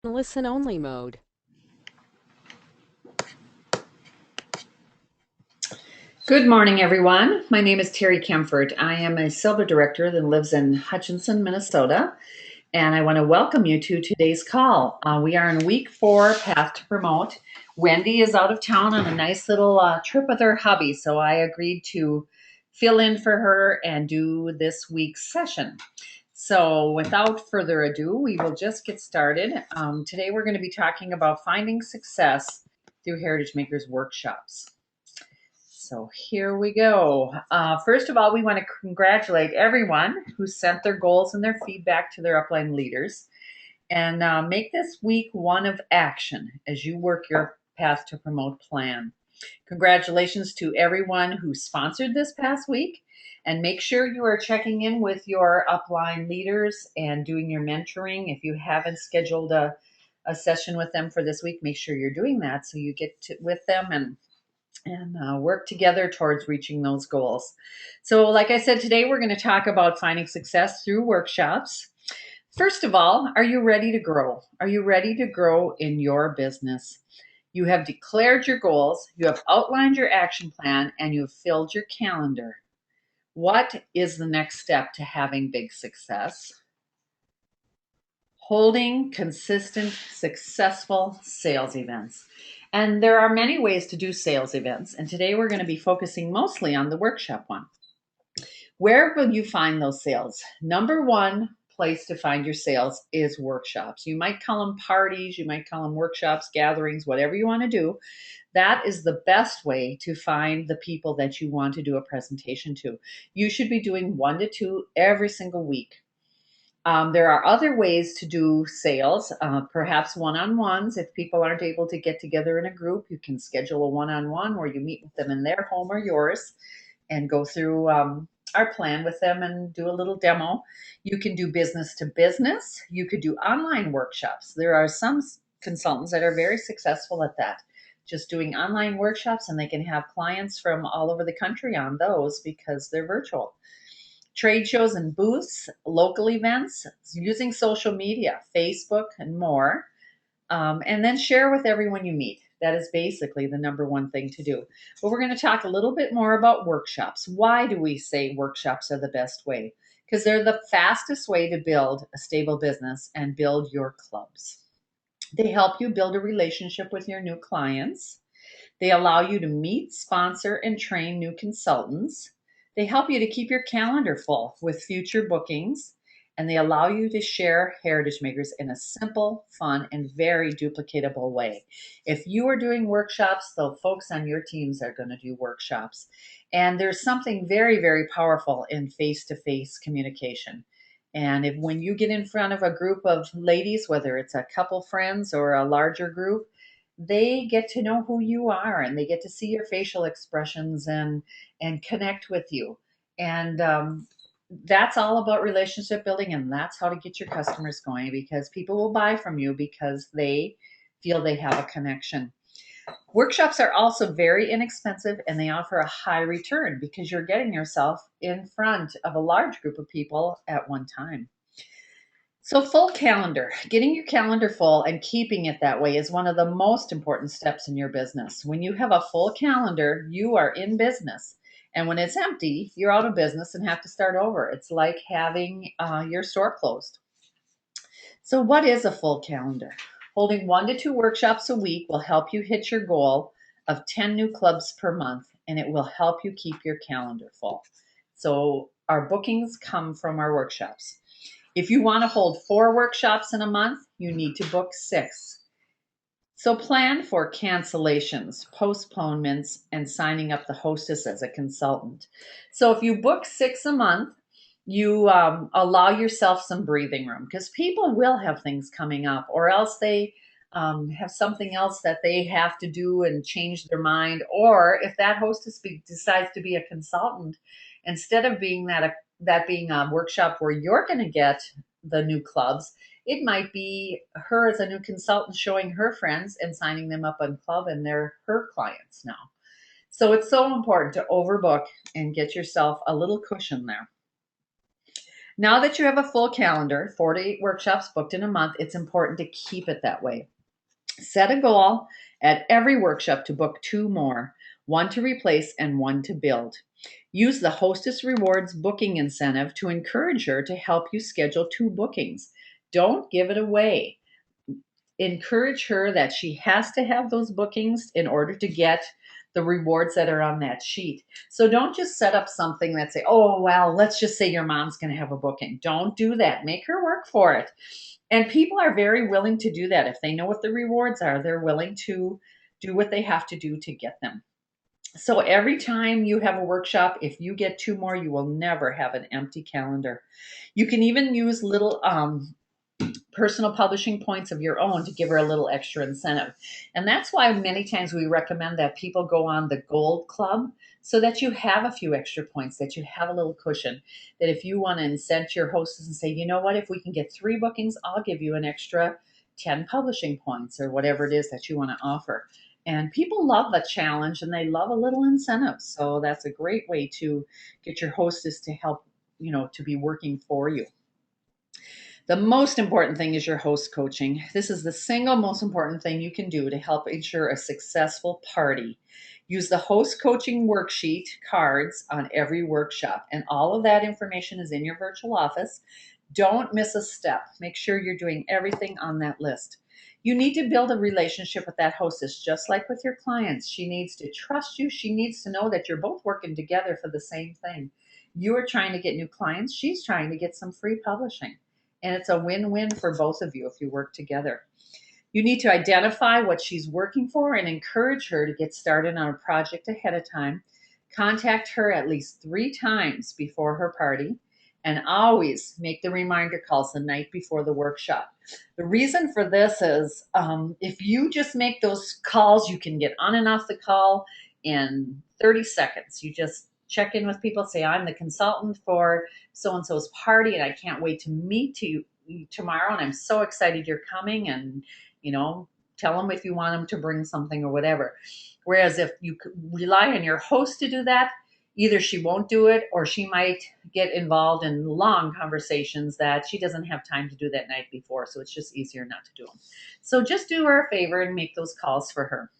Listen only mode. Good morning, everyone. My name is Terry Kemford. I am a Silver Director that lives in Hutchinson, Minnesota, and I want to welcome you to today's call. We are in week 4, Path to Promote. Wendy is out of town on a nice little trip with her hubby, so I agreed to fill in for her and do this week's session. So without further ado, we will just get started. Today we're going to be talking about finding success through Heritage Makers workshops. So here we go. First of all, we want to congratulate everyone who sent their goals and their feedback to their upline leaders, and make this week one of action as you work your Path to Promote plan. Congratulations to everyone who sponsored this past week, and make sure you are checking in with your upline leaders and doing your mentoring. If you haven't scheduled a session with them for this week, make sure you're doing that so you get with them and work together towards reaching those goals. So, like I said, today we're going to talk about finding success through workshops. First of all, are you ready to grow? Are you ready to grow in your business? You have declared your goals, you have outlined your action plan, and you have filled your calendar. What is the next step to having big success? Holding consistent, successful sales events. And there are many ways to do sales events. And today we're going to be focusing mostly on the workshop one. Where will you find those sales? Number one place to find your sales is workshops. You might call them parties, you might call them workshops, gatherings, whatever you want to do. That is the best way to find the people that you want to do a presentation to. You should be doing 1 to 2 every single week. There are other ways to do sales, perhaps one-on-ones. If people aren't able to get together in a group, you can schedule a one-on-one where you meet with them in their home or yours and go through our plan with them and do a little demo. You can do business to business. You could do online workshops. There are some consultants that are very successful at that, just doing online workshops, and they can have clients from all over the country on those because they're virtual. Trade shows and booths, local events, using social media, Facebook, and more. And then share with everyone you meet. That is basically the number one thing to do. But we're going to talk a little bit more about workshops. Why do we say workshops are the best way? Because they're the fastest way to build a stable business and build your clubs. They help you build a relationship with your new clients. They allow you to meet, sponsor, and train new consultants. They help you to keep your calendar full with future bookings, and they allow you to share Heritage Makers in a simple, fun, and very duplicatable way. If you are doing workshops, the folks on your teams are going to do workshops. And there's something very, very powerful in face-to-face communication. And when you get in front of a group of ladies, whether it's a couple friends or a larger group, they get to know who you are and they get to see your facial expressions and connect with you. And that's all about relationship building, and that's how to get your customers going, because people will buy from you because they feel they have a connection. Workshops are also very inexpensive, and they offer a high return because you're getting yourself in front of a large group of people at one time. So, full calendar, getting your calendar full and keeping it that way is one of the most important steps in your business. When you have a full calendar, you are in business. And when it's empty, you're out of business and have to start over. It's like having your store closed. So, what is a full calendar? Holding 1 to 2 workshops a week will help you hit your goal of 10 new clubs per month, and it will help you keep your calendar full. So, our bookings come from our workshops. If you want to hold 4 workshops in a month, you need to book 6. So plan for cancellations, postponements, and signing up the hostess as a consultant. So if you book 6 a month, you allow yourself some breathing room, because people will have things coming up, or else they have something else that they have to do and change their mind. Or if that hostess decides to be a consultant, instead of being that being a workshop where you're going to get the new clubs, it might be her as a new consultant showing her friends and signing them up on club, and they're her clients now. So it's so important to overbook and get yourself a little cushion there. Now that you have a full calendar, 4 to 8 workshops booked in a month, it's important to keep it that way. Set a goal at every workshop to book 2 more, one to replace and one to build. Use the Hostess Rewards booking incentive to encourage her to help you schedule 2 bookings. Don't give it away. Encourage her that she has to have those bookings in order to get the rewards that are on that sheet. So don't just set up something that say, oh, well, let's just say your mom's going to have a booking. Don't do that. Make her work for it. And people are very willing to do that. If they know what the rewards are, they're willing to do what they have to do to get them. So every time you have a workshop, if you get 2 more, you will never have an empty calendar. You can even use little personal publishing points of your own to give her a little extra incentive. And that's why many times we recommend that people go on the Gold Club so that you have a few extra points, that you have a little cushion, that if you want to incent your hostess and say, you know what, if we can get 3 bookings, I'll give you an extra 10 publishing points or whatever it is that you want to offer. And people love a challenge and they love a little incentive. So that's a great way to get your hostess to help, to be working for you. The most important thing is your host coaching. This is the single most important thing you can do to help ensure a successful party. Use the host coaching worksheet cards on every workshop, and all of that information is in your virtual office. Don't miss a step. Make sure you're doing everything on that list. You need to build a relationship with that hostess, just like with your clients. She needs to trust you. She needs to know that you're both working together for the same thing. You are trying to get new clients. She's trying to get some free publishing. And it's a win-win for both of you if you work together. You need to identify what she's working for and encourage her to get started on a project ahead of time. Contact her at least 3 times before her party, and always make the reminder calls the night before the workshop. The reason for this is if you just make those calls, you can get on and off the call in 30 seconds. You just check in with people, say, I'm the consultant for so-and-so's party, and I can't wait to meet you tomorrow, and I'm so excited you're coming, and, tell them if you want them to bring something or whatever. Whereas if you rely on your host to do that, either she won't do it or she might get involved in long conversations that she doesn't have time to do that night before, so it's just easier not to do them. So just do her a favor and make those calls for her.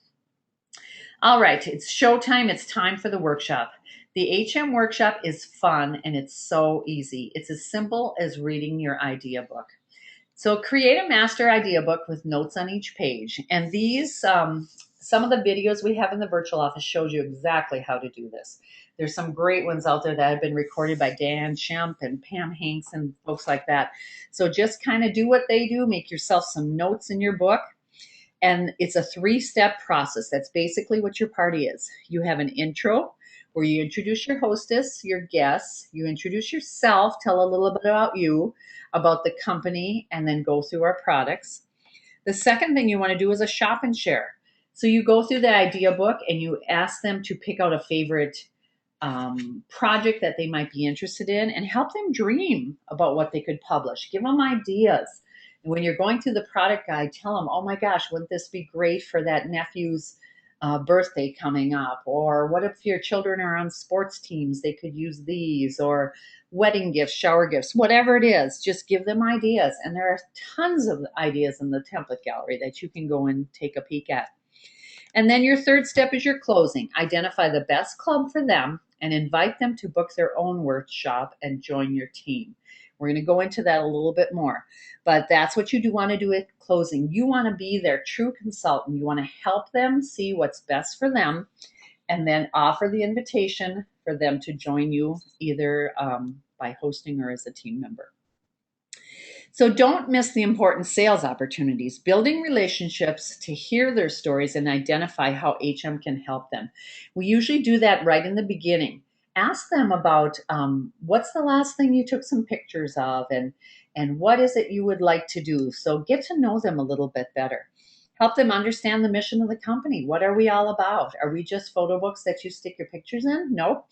All right, it's showtime. It's time for the workshop. The HM workshop is fun and it's so easy. It's as simple as reading your idea book. So create a master idea book with notes on each page. And these, some of the videos we have in the virtual office shows you exactly how to do this. There's some great ones out there that have been recorded by Dan Shemp and Pam Hanks and folks like that. So just kind of do what they do. Make yourself some notes in your book. And it's a 3-step process. That's basically what your party is. You have an intro where you introduce your hostess, your guests, you introduce yourself, tell a little bit about you, about the company, and then go through our products. The second thing you want to do is a shop and share. So you go through the idea book and you ask them to pick out a favorite project that they might be interested in and help them dream about what they could publish. Give them ideas. And when you're going through the product guide, tell them, oh my gosh, wouldn't this be great for that nephew's birthday coming up? Or what if your children are on sports teams? They could use these, or wedding gifts, shower gifts, whatever it is. Just give them ideas. And there are tons of ideas in the template gallery that you can go and take a peek at. And then your third step is your closing. Identify the best club for them and invite them to book their own workshop and join your team. We're going to go into that a little bit more, but that's what you do want to do at closing. You want to be their true consultant. You want to help them see what's best for them and then offer the invitation for them to join you either by hosting or as a team member. So don't miss the important sales opportunities, building relationships to hear their stories and identify how HM can help them. We usually do that right in the beginning. Ask them about what's the last thing you took some pictures of, and what is it you would like to do. So get to know them a little bit better. Help them understand the mission of the company. What are we all about? Are we just photo books that you stick your pictures in? Nope.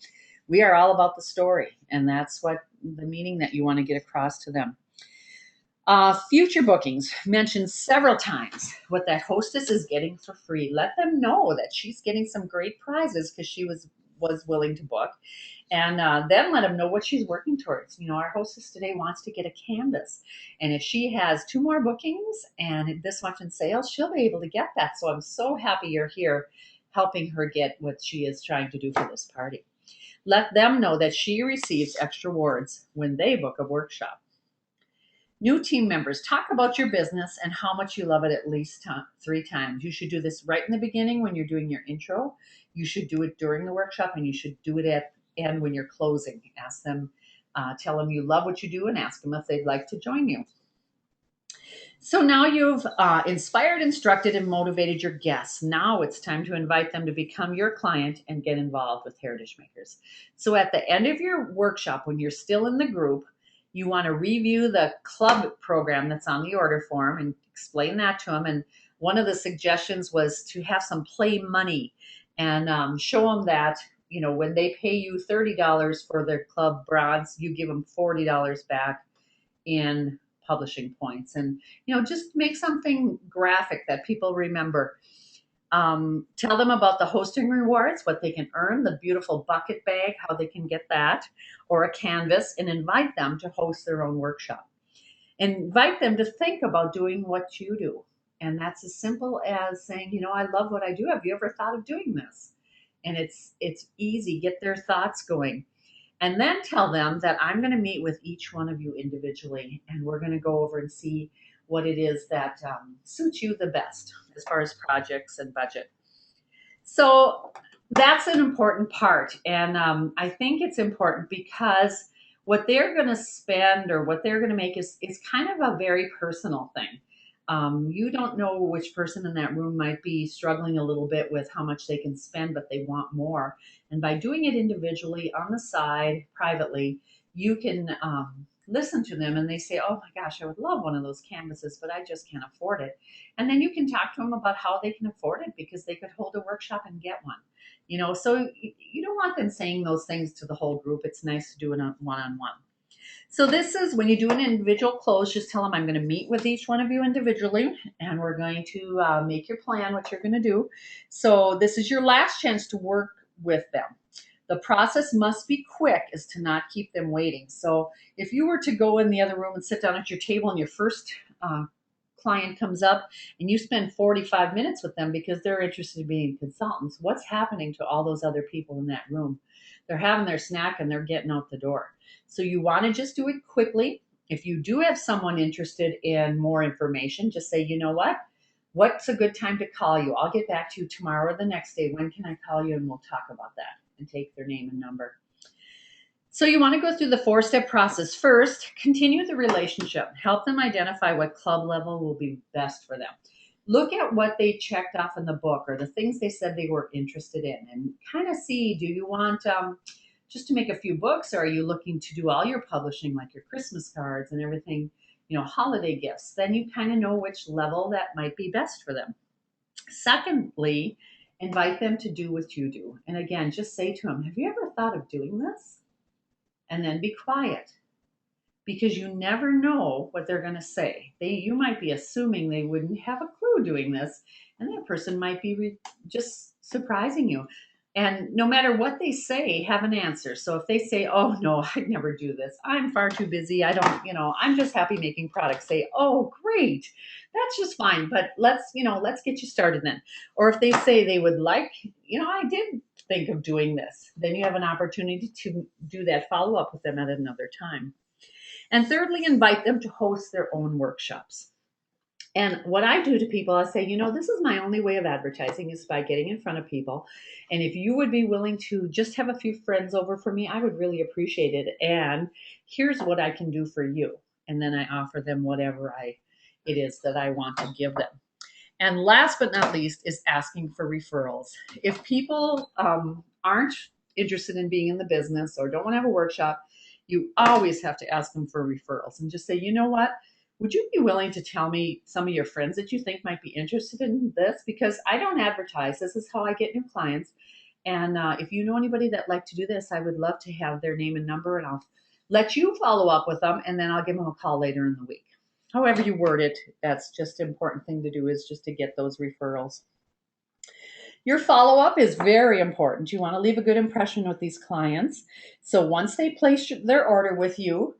We are all about the story, and that's what the meaning that you want to get across to them. Future bookings, mentioned several times what that hostess is getting for free. Let them know that she's getting some great prizes because she was was willing to book, and then let them know what she's working towards. Our hostess today wants to get a canvas, and if she has 2 more bookings and this much in sales, she'll be able to get that. So I'm so happy you're here helping her get what she is trying to do for this party. Let them know that she receives extra rewards when they book a workshop. New team members, talk about your business and how much you love it at least 3 times. You should do this right in the beginning when you're doing your intro. You should do it during the workshop, and you should do it at the end when you're closing. Ask them, tell them you love what you do, and ask them if they'd like to join you. So now you've inspired, instructed, and motivated your guests. Now it's time to invite them to become your client and get involved with Heritage Makers. So at the end of your workshop, when you're still in the group, you want to review the club program that's on the order form and explain that to them. And one of the suggestions was to have some play money and show them that, when they pay you $30 for their club bronze, you give them $40 back in publishing points. And, just make something graphic that people remember. Tell them about the hosting rewards, what they can earn, the beautiful bucket bag, how they can get that, or a canvas, and invite them to host their own workshop. Invite them to think about doing what you do. And that's as simple as saying, I love what I do. Have you ever thought of doing this? And it's easy. Get their thoughts going. And then tell them that I'm going to meet with each one of you individually, and we're going to go over and see what it is that suits you the best as far as projects and budget. So that's an important part. And I think it's important because what they're going to spend or what they're going to make is kind of a very personal thing. You don't know which person in that room might be struggling a little bit with how much they can spend, but they want more. And by doing it individually, on the side, privately, you can listen to them, and they say, oh my gosh, I would love one of those canvases, but I just can't afford it. And then you can talk to them about how they can afford it, because they could hold a workshop and get one. So you don't want them saying those things to the whole group. It's nice to do it one-on-one. So this is when you do an individual close, just tell them I'm going to meet with each one of you individually, and we're going to make your plan, what you're going to do. So this is your last chance to work with them. The process must be quick, as to not keep them waiting. So if you were to go in the other room and sit down at your table, and your first client comes up and you spend 45 minutes with them because they're interested in being consultants, what's happening to all those other people in that room? They're having their snack and they're getting out the door. So you want to just do it quickly. If you do have someone interested in more information, just say, what's a good time to call you? I'll get back to you tomorrow or the next day. When can I call you? And we'll talk about that, and take their name and number. So you want to go through the 4-step process. First, continue the relationship. Help them identify what club level will be best for them. Look at what they checked off in the book, or the things they said they were interested in, and kind of see, do you want just to make a few books, or are you looking to do all your publishing, like your Christmas cards and everything, holiday gifts? Then you kind of know which level that might be best for them. Secondly, invite them to do what you do. And again, just say to them, have you ever thought of doing this? And then be quiet, because you never know what they're going to say. You might be assuming they wouldn't have a clue doing this, and that person might be just surprising you. And no matter what they say, have an answer. So if they say, oh no, I'd never do this, I'm far too busy, I don't, I'm just happy making products, say, oh great, that's just fine, but let's get you started then. Or if they say they would like, I did think of doing this, then you have an opportunity to do that follow-up with them at another time. And thirdly, invite them to host their own workshops. And what I do to people, I say, this is my only way of advertising, is by getting in front of people. And if you would be willing to just have a few friends over for me, I would really appreciate it. And here's what I can do for you. And then I offer them whatever it is that I want to give them. And last but not least is asking for referrals. If people aren't interested in being in the business or don't want to have a workshop, you always have to ask them for referrals, and just say, you know what? Would you be willing to tell me some of your friends that you think might be interested in this? Because I don't advertise. This is how I get new clients. And if you know anybody that'd like to do this, I would love to have their name and number, and I'll let you follow up with them, and then I'll give them a call later in the week. However you word it, that's just an important thing to do, is just to get those referrals. Your follow-up is very important. You want to leave a good impression with these clients. So once they place their order with you,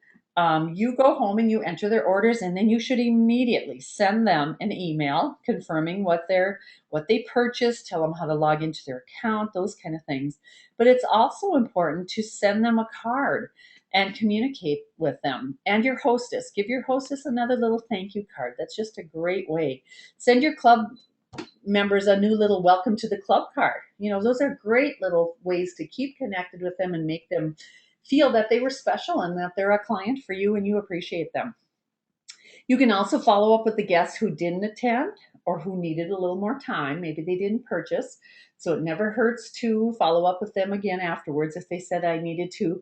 you go home and you enter their orders, and then you should immediately send them an email confirming what they purchased, tell them how to log into their account, those kind of things. But it's also important to send them a card and communicate with them. And your hostess, give your hostess another little thank you card. That's just a great way. Send your club members a new little welcome to the club card. Those are great little ways to keep connected with them and make them feel that they were special and that they're a client for you and you appreciate them. You can also follow up with the guests who didn't attend or who needed a little more time. Maybe they didn't purchase. So it never hurts to follow up with them again afterwards. If they said, I needed to,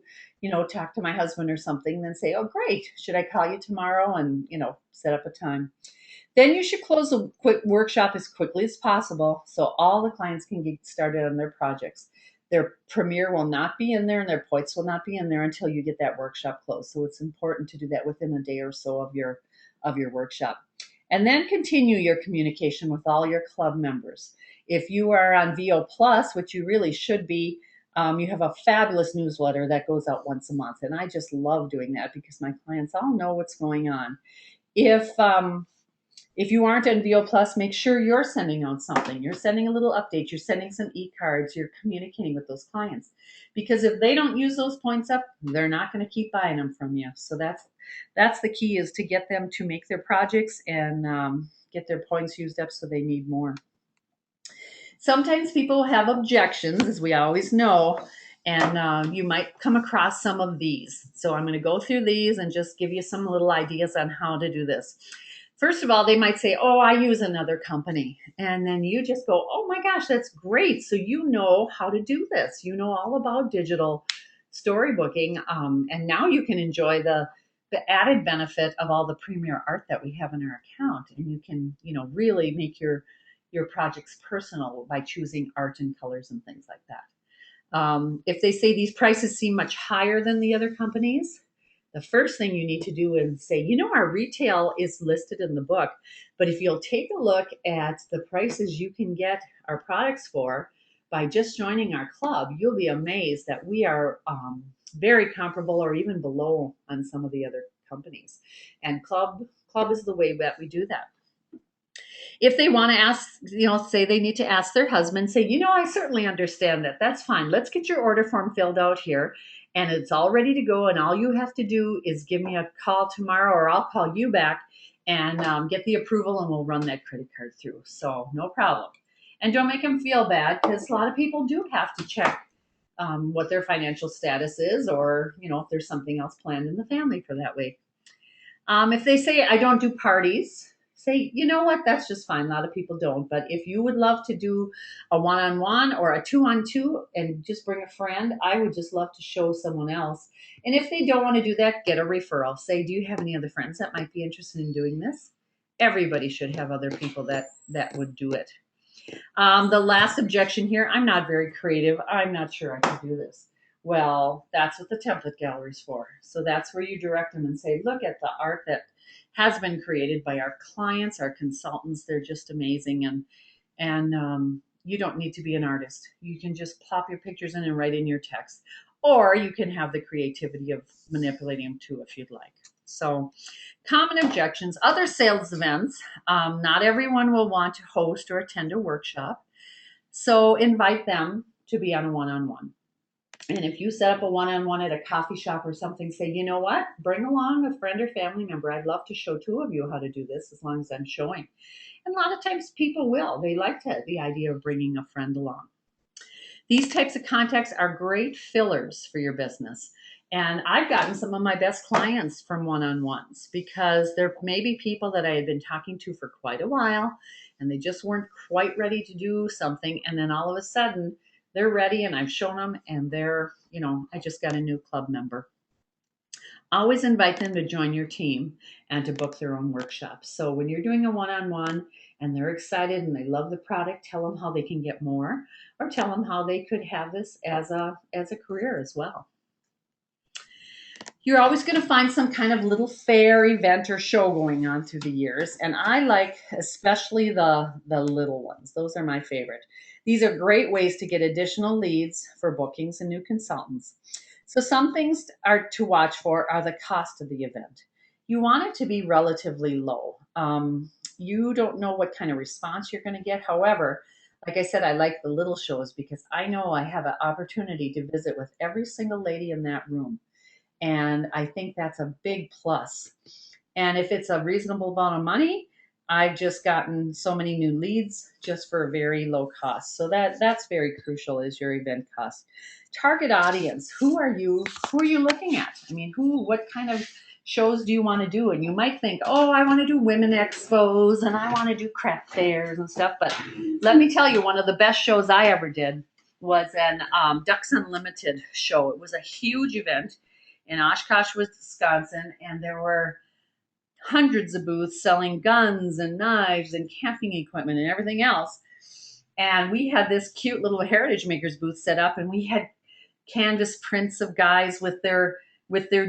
talk to my husband or something, then say, oh, great. Should I call you tomorrow? And, set up a time. Then you should close the quick workshop as quickly as possible so all the clients can get started on their projects. Their premiere will not be in there and their points will not be in there until you get that workshop closed. So it's important to do that within a day or so of your workshop. And then continue your communication with all your club members. If you are on VO Plus, which you really should be, you have a fabulous newsletter that goes out once a month. And I just love doing that because my clients all know what's going on. If you aren't on VO Plus, make sure you're sending out something. You're sending a little update. You're sending some e-cards. You're communicating with those clients. Because if they don't use those points up, they're not going to keep buying them from you. So that's the key, is to get them to make their projects and get their points used up so they need more. Sometimes people have objections, as we always know, and you might come across some of these. So I'm going to go through these and just give you some little ideas on how to do this. First of all, they might say, oh, I use another company. And then you just go, oh my gosh, that's great. So you know how to do this. You know all about digital storybooking. And now you can enjoy the added benefit of all the premier art that we have in our account. And you can, really make your projects personal by choosing art and colors and things like that. If they say these prices seem much higher than the other companies, the first thing you need to do is say, our retail is listed in the book, but if you'll take a look at the prices you can get our products for by just joining our club, you'll be amazed that we are very comparable or even below on some of the other companies. And club is the way that we do that. If they want to ask, say they need to ask their husband, say, I certainly understand that. That's fine. Let's get your order form filled out here. And it's all ready to go. And all you have to do is give me a call tomorrow, or I'll call you back and get the approval, and we'll run that credit card through. So no problem. And don't make them feel bad, because a lot of people do have to check what their financial status is, or, if there's something else planned in the family for that week. If they say, I don't do parties, say, you know what, that's just fine. A lot of people don't. But if you would love to do a one-on-one or a two-on-two and just bring a friend, I would just love to show someone else. And if they don't want to do that, get a referral. Say, do you have any other friends that might be interested in doing this? Everybody should have other people that would do it. The last objection here, I'm not very creative. I'm not sure I can do this. Well, that's what the template gallery is for. So that's where you direct them and say, look at the art that has been created by our clients, our consultants. They're just amazing. And you don't need to be an artist. You can just pop your pictures in and write in your text. Or you can have the creativity of manipulating them too, if you'd like. So common objections, other sales events. Not everyone will want to host or attend a workshop. So invite them to be on a one-on-one. And if you set up a one-on-one at a coffee shop or something, say, you know what, bring along a friend or family member. I'd love to show two of you how to do this, as long as I'm showing. And a lot of times people will. They like the idea of bringing a friend along. These types of contacts are great fillers for your business. And I've gotten some of my best clients from one-on-ones, because there may be people that I had been talking to for quite a while, and they just weren't quite ready to do something. And then all of a sudden, they're ready, and I've shown them, and they're, I just got a new club member. Always invite them to join your team and to book their own workshops. So when you're doing a one-on-one and they're excited and they love the product, tell them how they can get more, or tell them how they could have this as a career as well. You're always going to find some kind of little fair event or show going on through the years, and I like especially the little ones. Those are my favorite. These are great ways to get additional leads for bookings and new consultants. So some things are to watch for are the cost of the event. You want it to be relatively low. You don't know what kind of response you're going to get. However, like I said, I like the little shows because I know I have an opportunity to visit with every single lady in that room. And I think that's a big plus. And if it's a reasonable amount of money, I've just gotten so many new leads just for a very low cost. So that's very crucial is your event cost. Target audience. Who are you looking at? I mean, what kind of shows do you want to do? And you might think, oh, I want to do women expos and I want to do craft fairs and stuff. But let me tell you, one of the best shows I ever did was an Ducks Unlimited show. It was a huge event in Oshkosh, Wisconsin, and there were hundreds of booths selling guns and knives and camping equipment and everything else. And we had this cute little Heritage Makers booth set up, and we had canvas prints of guys with their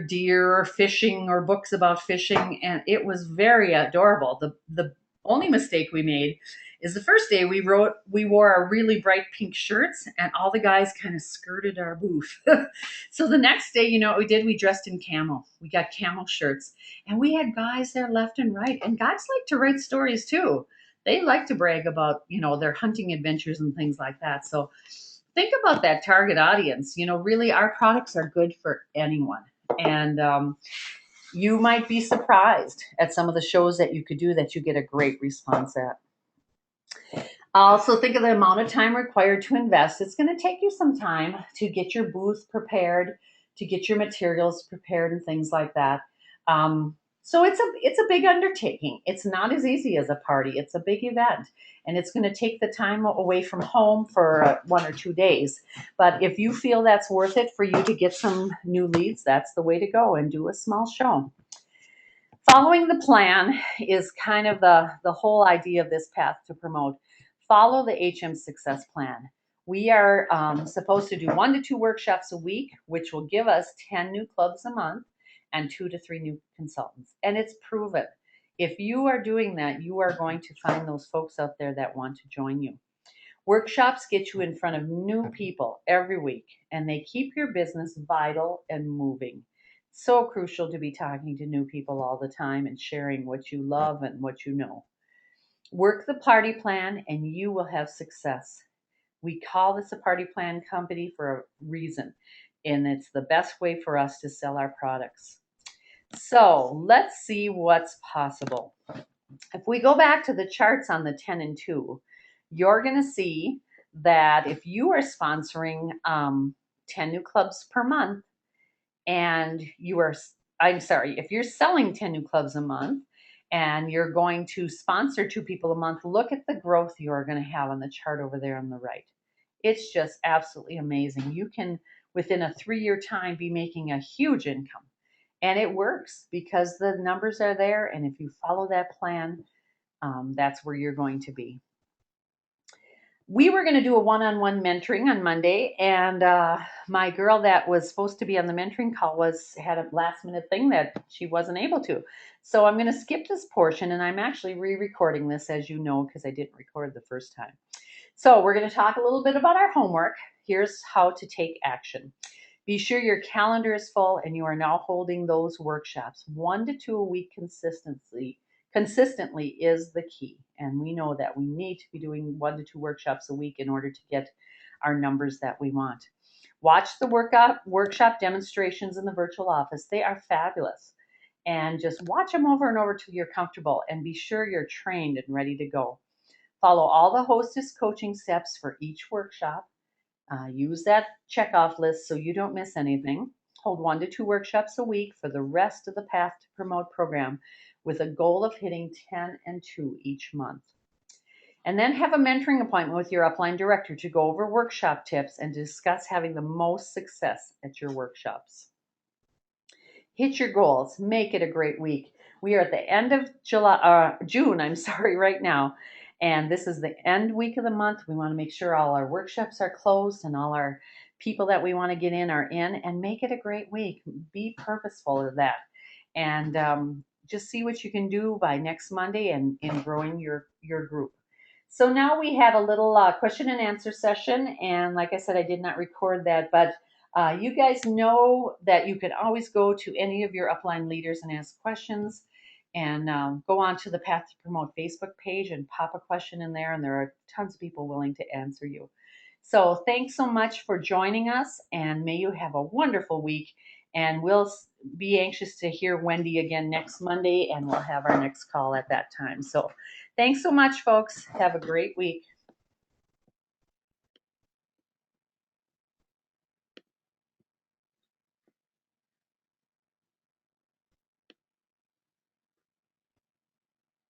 deer or fishing or books about fishing, and it was very adorable. The only mistake we made is the first day we wore our really bright pink shirts, and all the guys kind of skirted our booth. So the next day, you know what we did? We dressed in camo. We got camo shirts, and we had guys there left and right. And guys like to write stories too. They like to brag about, their hunting adventures and things like that. So think about that target audience. Really, our products are good for anyone. And you might be surprised at some of the shows that you could do that you get a great response at. Also, think of the amount of time required to invest. It's going to take you some time to get your booth prepared, to get your materials prepared, and things like that. So it's a big undertaking. It's not as easy as a party. It's a big event, and it's going to take the time away from home for 1 or 2 days. But if you feel that's worth it for you to get some new leads, that's the way to go and do a small show. Following the plan is kind of the whole idea of this path to promote. Follow the HM Success Plan. We are supposed to do 1 to 2 workshops a week, which will give us 10 new clubs a month and 2 to 3 new consultants. And it's proven. If you are doing that, you are going to find those folks out there that want to join you. Workshops get you in front of new people every week, and they keep your business vital and moving. So crucial to be talking to new people all the time and sharing what you love and what you know. Work the party plan and you will have success. We call this a party plan company for a reason, and it's the best way for us to sell our products. So let's see what's possible. If we go back to the charts on the 10 and 2, you're going to see that if you are sponsoring 10 new clubs per month, and if you're selling 10 new clubs a month and you're going to sponsor 2 people a month, look at the growth you're going to have on the chart over there on the right. It's just absolutely amazing. You can, within a 3-year time, be making a huge income. And it works because the numbers are there. And if you follow that plan, that's where you're going to be. We were going to do a one-on-one mentoring on Monday, and my girl that was supposed to be on the mentoring call had a last-minute thing that she wasn't able to. So I'm going to skip this portion, and I'm actually re-recording this, as you know, because I didn't record the first time. So we're going to talk a little bit about our homework. Here's how to take action. Be sure your calendar is full, and you are now holding those workshops 1 to 2 a week consistently is the key. And we know that we need to be doing 1 to 2 workshops a week in order to get our numbers that we want. Watch the workshop demonstrations in the virtual office. They are fabulous. And just watch them over and over till you're comfortable, and be sure you're trained and ready to go. Follow all the Hostess coaching steps for each workshop. Use that checkoff list so you don't miss anything. Hold 1 to 2 workshops a week for the rest of the Path to Promote program, with a goal of hitting 10 and 2 each month. And then have a mentoring appointment with your upline director to go over workshop tips and discuss having the most success at your workshops. Hit your goals. Make it a great week. We are at the end of June right now. And this is the end week of the month. We want to make sure all our workshops are closed and all our people that we want to get in are in, and make it a great week. Be purposeful of that, and just see what you can do by next Monday and in growing your group. So now we have a little question and answer session, and like I said, I did not record that, but you guys know that you can always go to any of your upline leaders and ask questions, and go on to the Path to Promote Facebook page and pop a question in there, and there are tons of people willing to answer you. So thanks so much for joining us, and may you have a wonderful week. And we'll be anxious to hear Wendy again next Monday, and we'll have our next call at that time. So thanks so much, folks. Have a great week.